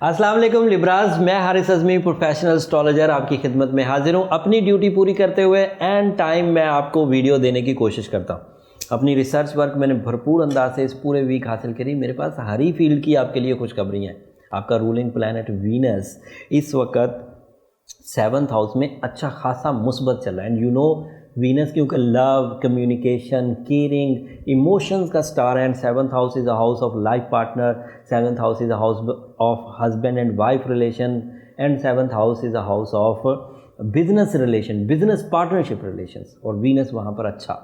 अस्सलाम वालेकुम लिब्राज, मैं हारिस अज़मी प्रोफेशनल एस्ट्रोलॉजर आपकी खिदमत में हाजिर हूँ। अपनी ड्यूटी पूरी करते हुए एंड टाइम मैं आपको वीडियो देने की कोशिश करता हूँ। अपनी रिसर्च वर्क मैंने भरपूर अंदाज से इस पूरे वीक हासिल करी। मेरे पास हर ही फील्ड की आपके लिए खुशखबरी हैं। आपका रूलिंग प्लैनेट वीनस इस वक्त 7th हाउस में अच्छा खासा मुस्बत चल रहा है। एंड यू नो वीनस क्योंकि लव, कम्युनिकेशन, केयरिंग, इमोशंस का स्टार है। And 7th house is a house of life partner, 7th house is a house of husband and wife relation, and 7th house is a house of business relation, business partnership relations. और Venus वहाँ पर अच्छा,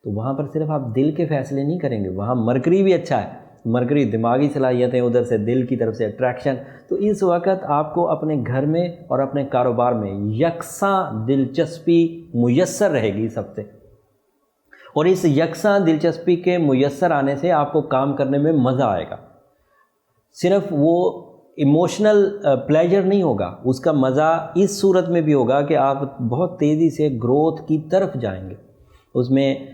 तो वहाँ पर सिर्फ आप दिल के फैसले नहीं करेंगे, वहाँ मरकरी भी अच्छा है। मरकरी दिमागी सलाहियतें, उधर से दिल की तरफ से अट्रैक्शन। तो इस वक्त आपको अपने घर में और अपने कारोबार में यकसां दिलचस्पी मुयस्सर रहेगी इस हफ्ते। और इस यकसां दिलचस्पी के मुयस्सर आने से आपको काम करने में मज़ा आएगा। सिर्फ वो इमोशनल प्लेजर नहीं होगा, उसका मज़ा इस सूरत में भी होगा कि आप बहुत तेज़ी से ग्रोथ की तरफ जाएंगे। उसमें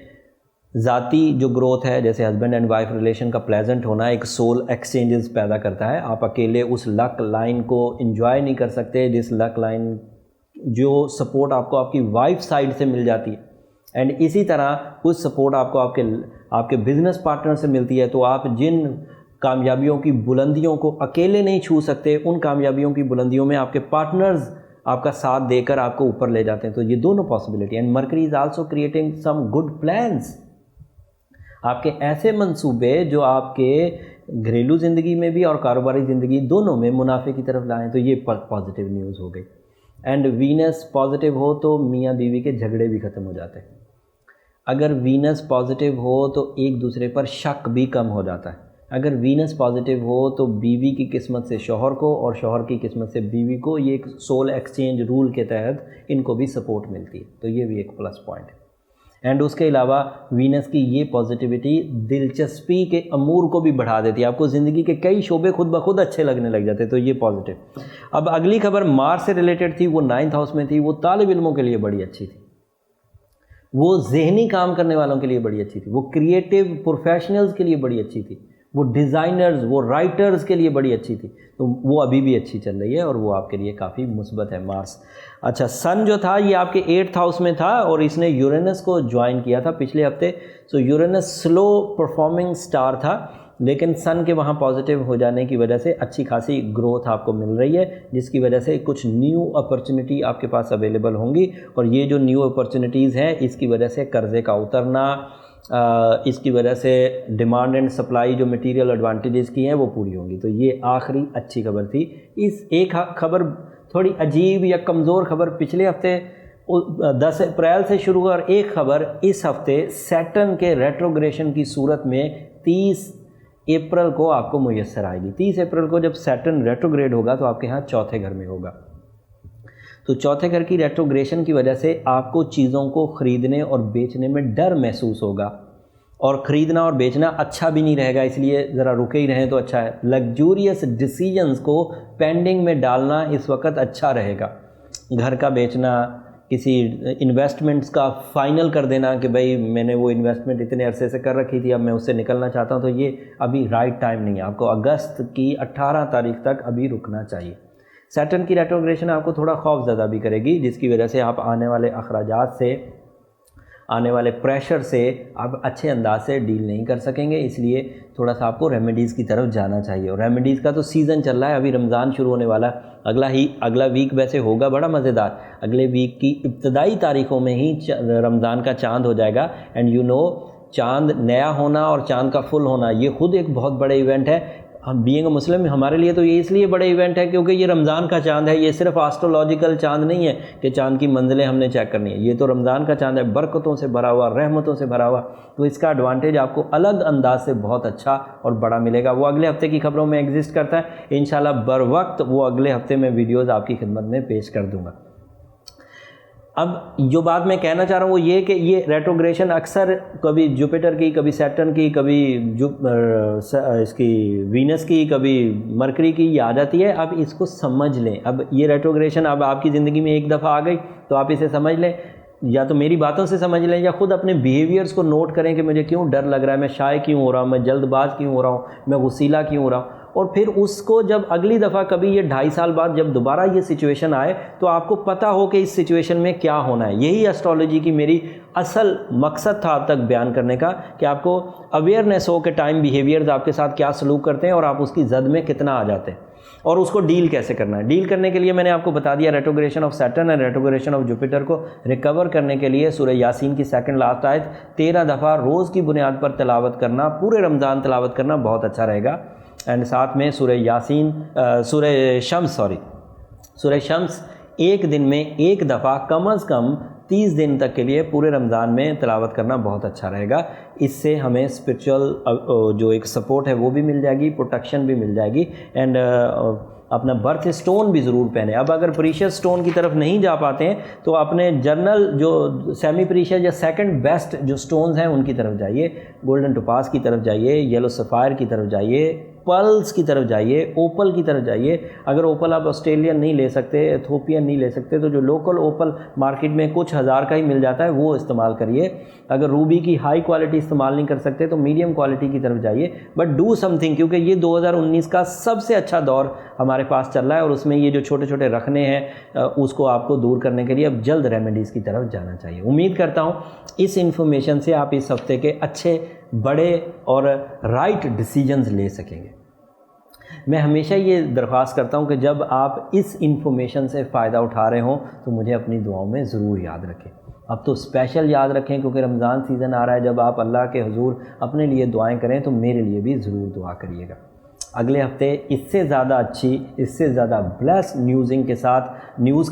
ज़ाती जो ग्रोथ है, जैसे हस्बैंड एंड वाइफ रिलेशन का प्लेजेंट होना एक सोल एक्सचेंजेस पैदा करता है। आप अकेले उस लक लाइन को एंजॉय नहीं कर सकते, जिस लक लाइन जो सपोर्ट आपको आपकी वाइफ साइड से मिल जाती है। एंड इसी तरह कुछ सपोर्ट आपको आपके बिजनेस पार्टनर से मिलती है। तो आप जिन कामयाबियों की बुलंदियों को अकेले नहीं छू सकते, उन कामयाबियों की बुलंदियों में आपके पार्टनर्स आपका साथ देकर आपको ऊपर ले जाते हैं। तो ये दोनों possibility. And Mercury is also creating some good plans, आपके ऐसे मंसूबे जो आपके घरेलू ज़िंदगी में भी और कारोबारी ज़िंदगी दोनों में मुनाफे की तरफ लाएं। तो ये पॉजिटिव न्यूज़ हो गई। एंड वीनस पॉजिटिव हो तो मियाँ बीवी के झगड़े भी ख़त्म हो जाते हैं। अगर वीनस पॉजिटिव हो तो एक दूसरे पर शक भी कम हो जाता है। अगर वीनस पॉजिटिव हो तो बीवी की किस्मत से शौहर को और शौहर की किस्मत से बीवी को, ये एक सोल एक्सचेंज रूल के तहत इनको भी सपोर्ट मिलती है। तो ये भी एक प्लस पॉइंट है। एंड उसके अलावा वीनस की ये पॉजिटिविटी दिलचस्पी के अमूर को भी बढ़ा देती है। आपको ज़िंदगी के कई शोबे खुद ब खुद अच्छे लगने लग जाते हैं। तो ये पॉजिटिव। अब अगली खबर मार्स से रिलेटेड थी, वो 9th हाउस में थी। वो तालिब इल्मों के लिए बड़ी अच्छी थी, वो ज़हनी काम करने वालों के लिए बड़ी अच्छी थी, वो क्रिएटिव प्रोफेशनल्स के लिए बड़ी अच्छी थी, वो डिज़ाइनर्स, वो राइटर्स के लिए बड़ी अच्छी थी। तो वो अभी भी अच्छी चल रही है और वो आपके लिए काफ़ी मुस्बत है मार्स। अच्छा, सन जो था ये आपके 8th हाउस में था और इसने यूरेनस को ज्वाइन किया था पिछले हफ्ते। सो यूरेनस स्लो परफॉर्मिंग स्टार था, लेकिन सन के वहाँ पॉजिटिव हो जाने की वजह से अच्छी खासी ग्रोथ आपको मिल रही है, जिसकी वजह से कुछ न्यू अपॉर्चुनिटी आपके पास अवेलेबल होंगी। और ये जो न्यू अपॉर्चुनिटीज़ हैं, इसकी वजह से कर्ज़े का उतरना, इसकी वजह से डिमांड एंड सप्लाई जो मटेरियल एडवांटेजेस की हैं वो पूरी होंगी। तो ये आखिरी अच्छी खबर थी। इस एक खबर थोड़ी अजीब या कमज़ोर खबर पिछले हफ्ते 10 अप्रैल से शुरू हुआ, और एक खबर इस हफ्ते सैटर्न के रेट्रोग्रेशन की सूरत में 30 अप्रैल को आपको मुयस्सर आएगी। 30 अप्रैल को जब सैटर्न रेट्रोग्रेड होगा तो आपके यहाँ चौथे घर में होगा। तो चौथे घर की रेट्रोग्रेशन की वजह से आपको चीज़ों को ख़रीदने और बेचने में डर महसूस होगा, और ख़रीदना और बेचना अच्छा भी नहीं रहेगा, इसलिए ज़रा रुके ही रहें तो अच्छा है। लग्जूरियस डिसीजंस को पेंडिंग में डालना इस वक्त अच्छा रहेगा। घर का बेचना, किसी इन्वेस्टमेंट्स का फ़ाइनल कर देना कि भाई मैंने वो इन्वेस्टमेंट इतने अरसे से कर रखी थी, अब मैं उससे निकलना चाहता हूँ, तो ये अभी राइट टाइम नहीं है। आपको अगस्त की 18 तारीख तक अभी रुकना चाहिए। सैटर्न की रेट्रोग्रेशन आपको थोड़ा खौफज़दा भी करेगी, जिसकी वजह से आप आने वाले अखराजात से, आने वाले प्रेशर से आप अच्छे अंदाज से डील नहीं कर सकेंगे। इसलिए थोड़ा सा आपको रेमेडीज़ की तरफ जाना चाहिए। और रेमेडीज़ का तो सीज़न चल रहा है, अभी रमज़ान शुरू होने वाला है। अगला वीक वैसे होगा बड़ा मज़ेदार। अगले वीक की इब्तदाई तारीख़ों में ही रमज़ान का चाँद हो जाएगा। एंड यू नो, चाँद नया होना और चाँद का फुल होना ये खुद एक बहुत बड़े इवेंट है। हम बीइंग अ मुस्लिम हमारे लिए तो ये इसलिए बड़े इवेंट है क्योंकि ये रमज़ान का चाँद है। ये सिर्फ एस्ट्रोलॉजिकल चाँद नहीं है कि चाँद की मंजिलें हमने चेक करनी है, ये तो रमज़ान का चाँद है, बरकतों से भरा हुआ, रहमतों से भरा हुआ। तो इसका एडवांटेज आपको अलग अंदाज से बहुत अच्छा और बड़ा मिलेगा। वो अगले हफ्ते की खबरों में एग्जिस्ट करता है। इंशाल्लाह बर वक्त वो अगले हफ्ते में वीडियोज़ आपकी खिदमत में पेश कर दूँगा। अब जो बात मैं कहना चाह रहा हूँ वो ये कि ये रेट्रोग्रेशन अक्सर कभी जुपिटर की, कभी सैटर्न की, कभी इसकी वीनस की, कभी मरकरी की ये आ जाती है। अब इसको समझ लें। अब ये रेट्रोग्रेशन अब आपकी ज़िंदगी में एक दफ़ा आ गई तो आप इसे समझ लें, या तो मेरी बातों से समझ लें या ख़ुद अपने बिहेवियर्स को नोट करें कि मुझे क्यों डर लग रहा है, मैं शाय क्यों हो रहा हूँ, मैं जल्दबाज क्यों हो रहा हूँ, मैं गुस्सीला क्यों हो रहा हूँ। اور پھر اس کو جب اگلی دفعہ کبھی یہ 2.5 سال بعد جب دوبارہ یہ سچویشن آئے تو آپ کو پتہ ہو کہ اس سچویشن میں کیا ہونا ہے. یہی اسٹرالوجی کی میری اصل مقصد تھا اب تک بیان کرنے کا, کہ آپ کو اویئرنیس ہو کہ ٹائم بیہیویئرز آپ کے ساتھ کیا سلوک کرتے ہیں اور آپ اس کی زد میں کتنا آ جاتے ہیں اور اس کو ڈیل کیسے کرنا ہے. ڈیل کرنے کے لیے میں نے آپ کو بتا دیا ریٹروگریشن آف سیٹرن اور ریٹروگریشن آف جوپیٹر کو ریکور کرنے کے لیے سورہ یاسین کی 2nd لاسٹ آیت 13 دفعہ روز کی بنیاد پر تلاوت کرنا, پورے رمضان تلاوت کرنا بہت اچھا رہے گا. اینڈ ساتھ میں سورہ شمس ایک دن میں ایک دفعہ کم از کم 30 دن تک کے لیے پورے رمضان میں تلاوت کرنا بہت اچھا رہے گا. اس سے ہمیں اسپرچول جو ایک سپورٹ ہے وہ بھی مل جائے گی, پروٹیکشن بھی مل جائے گی. اینڈ اپنا برتھ سٹون بھی ضرور پہنیں. اب اگر پریشیس سٹون کی طرف نہیں جا پاتے ہیں تو اپنے جرنل جو سیمی پریشیس یا 2nd بیسٹ جو سٹونز ہیں ان کی طرف جائیے. گولڈن ٹوپاز کی طرف جائیے, یلو سفائر کی طرف جائیے, پرلز کی طرف جائیے, اوپل کی طرف جائیے. اگر اوپل آپ آسٹریلین نہیں لے سکتے, ایتھوپین نہیں لے سکتے, تو جو لوکل اوپل مارکیٹ میں کچھ ہزار کا ہی مل جاتا ہے وہ استعمال کریے. اگر روبی کی ہائی کوالٹی استعمال نہیں کر سکتے تو میڈیم کوالٹی کی طرف جائیے. بٹ ڈو سم تھنگ, کیونکہ یہ 2019 کا سب سے اچھا دور ہمارے پاس چل رہا ہے اور اس میں یہ جو چھوٹے چھوٹے رکھنے ہیں اس کو آپ کو دور کرنے کے لیے اب جلد ریمیڈیز کی طرف جانا چاہیے. امید کرتا ہوں اس انفارمیشن سے آپ اس ہفتے کے اچھے بڑے اور رائٹ ڈیسیجنز لے سکیں گے. میں ہمیشہ یہ درخواست کرتا ہوں کہ جب آپ اس انفارمیشن سے فائدہ اٹھا رہے ہوں تو مجھے اپنی دعاؤں میں ضرور یاد رکھیں. اب تو اسپیشل یاد رکھیں کیونکہ رمضان سیزن آ رہا ہے. جب آپ اللہ کے حضور اپنے لیے دعائیں کریں تو میرے لیے بھی ضرور دعا کریے گا. اگلے ہفتے اس سے زیادہ اچھی, اس سے زیادہ بلیس نیوز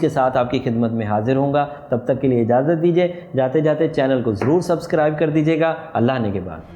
کے ساتھ آپ کی خدمت میں حاضر ہوں گا. تب تک کے لیے اجازت دیجیے. جاتے جاتے چینل کو ضرور سبسکرائب کر دیجیے گا. اللہ نے کے بعد